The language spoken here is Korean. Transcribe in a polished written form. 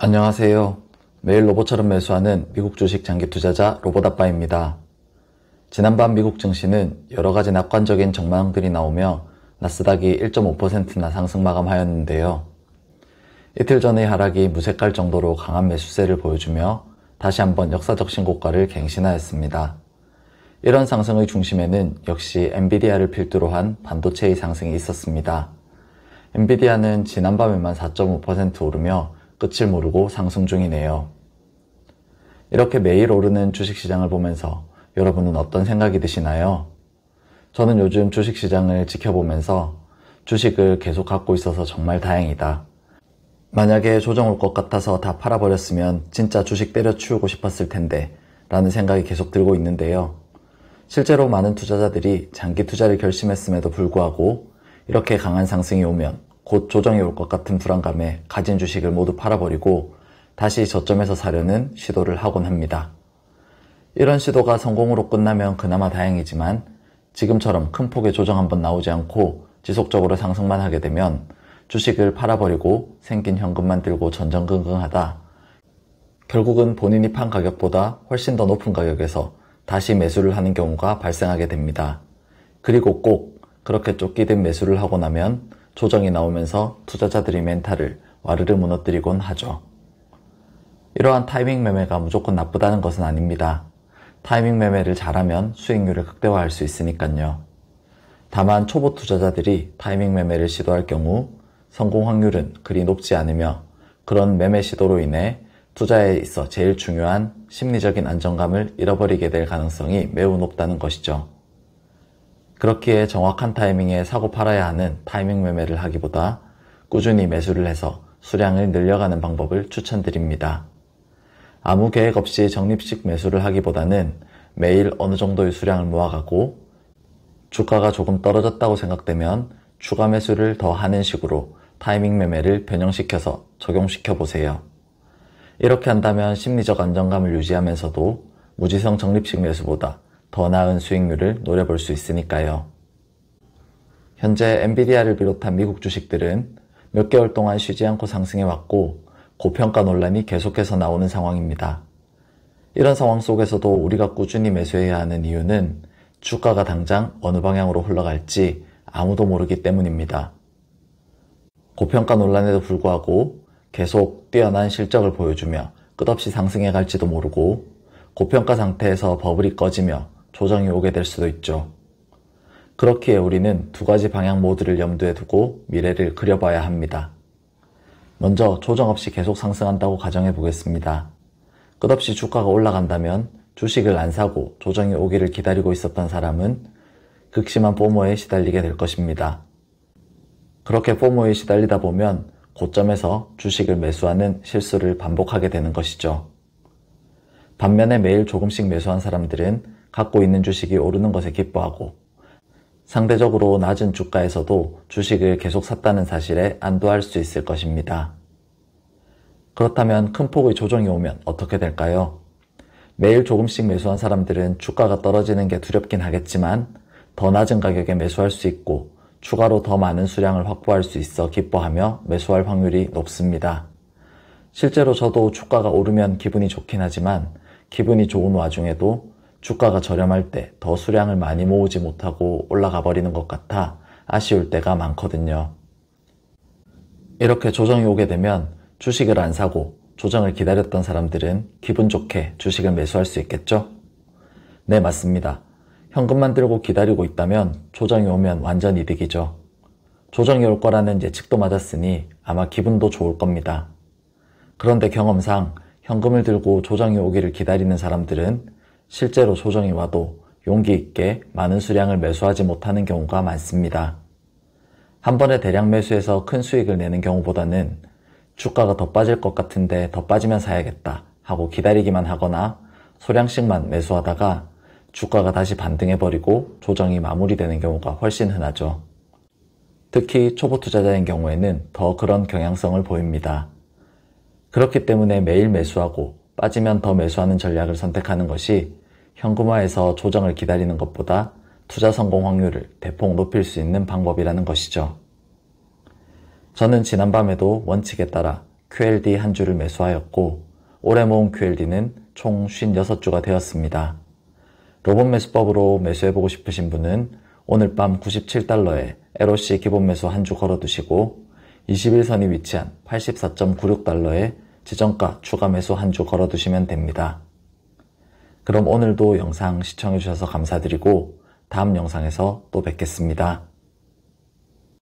안녕하세요. 매일 로봇처럼 매수하는 미국 주식 장기 투자자 로봇아빠입니다. 지난밤 미국 증시는 여러가지 낙관적인 전망들이 나오며 나스닥이 1.5%나 상승 마감하였는데요. 이틀 전의 하락이 무색할 정도로 강한 매수세를 보여주며 다시 한번 역사적 신고가를 갱신하였습니다. 이런 상승의 중심에는 역시 엔비디아를 필두로 한 반도체의 상승이 있었습니다. 엔비디아는 지난밤에만 4.5% 오르며 끝을 모르고 상승 중이네요. 이렇게 매일 오르는 주식시장을 보면서 여러분은 어떤 생각이 드시나요? 저는 요즘 주식시장을 지켜보면서 주식을 계속 갖고 있어서 정말 다행이다. 만약에 조정 올 것 같아서 다 팔아버렸으면 진짜 주식 때려치우고 싶었을 텐데 라는 생각이 계속 들고 있는데요. 실제로 많은 투자자들이 장기 투자를 결심했음에도 불구하고 이렇게 강한 상승이 오면 곧 조정이 올 것 같은 불안감에 가진 주식을 모두 팔아버리고 다시 저점에서 사려는 시도를 하곤 합니다. 이런 시도가 성공으로 끝나면 그나마 다행이지만 지금처럼 큰 폭의 조정 한번 나오지 않고 지속적으로 상승만 하게 되면 주식을 팔아버리고 생긴 현금만 들고 전전긍긍하다 결국은 본인이 판 가격보다 훨씬 더 높은 가격에서 다시 매수를 하는 경우가 발생하게 됩니다. 그리고 꼭 그렇게 쫓기듯 매수를 하고 나면 조정이 나오면서 투자자들이 멘탈을 와르르 무너뜨리곤 하죠. 이러한 타이밍 매매가 무조건 나쁘다는 것은 아닙니다. 타이밍 매매를 잘하면 수익률을 극대화할 수 있으니까요. 다만 초보 투자자들이 타이밍 매매를 시도할 경우 성공 확률은 그리 높지 않으며 그런 매매 시도로 인해 투자에 있어 제일 중요한 심리적인 안정감을 잃어버리게 될 가능성이 매우 높다는 것이죠. 그렇기에 정확한 타이밍에 사고 팔아야 하는 타이밍 매매를 하기보다 꾸준히 매수를 해서 수량을 늘려가는 방법을 추천드립니다. 아무 계획 없이 적립식 매수를 하기보다는 매일 어느 정도의 수량을 모아가고 주가가 조금 떨어졌다고 생각되면 추가 매수를 더 하는 식으로 타이밍 매매를 변형시켜서 적용시켜 보세요. 이렇게 한다면 심리적 안정감을 유지하면서도 무지성 적립식 매수보다 더 나은 수익률을 노려볼 수 있으니까요. 현재 엔비디아를 비롯한 미국 주식들은 몇 개월 동안 쉬지 않고 상승해왔고 고평가 논란이 계속해서 나오는 상황입니다. 이런 상황 속에서도 우리가 꾸준히 매수해야 하는 이유는 주가가 당장 어느 방향으로 흘러갈지 아무도 모르기 때문입니다. 고평가 논란에도 불구하고 계속 뛰어난 실적을 보여주며 끝없이 상승해 갈지도 모르고 고평가 상태에서 버블이 꺼지며 조정이 오게 될 수도 있죠. 그렇기에 우리는 두 가지 방향 모두를 염두에 두고 미래를 그려봐야 합니다. 먼저 조정 없이 계속 상승한다고 가정해 보겠습니다. 끝없이 주가가 올라간다면 주식을 안 사고 조정이 오기를 기다리고 있었던 사람은 극심한 포모에 시달리게 될 것입니다. 그렇게 포모에 시달리다 보면 고점에서 주식을 매수하는 실수를 반복하게 되는 것이죠. 반면에 매일 조금씩 매수한 사람들은 갖고 있는 주식이 오르는 것에 기뻐하고 상대적으로 낮은 주가에서도 주식을 계속 샀다는 사실에 안도할 수 있을 것입니다. 그렇다면 큰 폭의 조정이 오면 어떻게 될까요? 매일 조금씩 매수한 사람들은 주가가 떨어지는 게 두렵긴 하겠지만 더 낮은 가격에 매수할 수 있고 추가로 더 많은 수량을 확보할 수 있어 기뻐하며 매수할 확률이 높습니다. 실제로 저도 주가가 오르면 기분이 좋긴 하지만 기분이 좋은 와중에도 주가가 저렴할 때 더 수량을 많이 모으지 못하고 올라가 버리는 것 같아 아쉬울 때가 많거든요. 이렇게 조정이 오게 되면 주식을 안 사고 조정을 기다렸던 사람들은 기분 좋게 주식을 매수할 수 있겠죠? 네, 맞습니다. 현금만 들고 기다리고 있다면 조정이 오면 완전 이득이죠. 조정이 올 거라는 예측도 맞았으니 아마 기분도 좋을 겁니다. 그런데 경험상 현금을 들고 조정이 오기를 기다리는 사람들은 실제로 조정이 와도 용기 있게 많은 수량을 매수하지 못하는 경우가 많습니다. 한 번에 대량 매수해서 큰 수익을 내는 경우보다는 주가가 더 빠질 것 같은데 더 빠지면 사야겠다 하고 기다리기만 하거나 소량씩만 매수하다가 주가가 다시 반등해버리고 조정이 마무리되는 경우가 훨씬 흔하죠. 특히 초보 투자자인 경우에는 더 그런 경향성을 보입니다. 그렇기 때문에 매일 매수하고 빠지면 더 매수하는 전략을 선택하는 것이 현금화해서 조정을 기다리는 것보다 투자 성공 확률을 대폭 높일 수 있는 방법이라는 것이죠. 저는 지난밤에도 원칙에 따라 QLD 한 주를 매수하였고 올해 모은 QLD는 총 56주가 되었습니다. 로봇 매수법으로 매수해보고 싶으신 분은 오늘 밤 97달러에 LOC 기본 매수 한 주 걸어두시고 21선이 위치한 84.96달러에 지정가 추가 매수 한 주 걸어두시면 됩니다. 그럼 오늘도 영상 시청해주셔서 감사드리고 다음 영상에서 또 뵙겠습니다.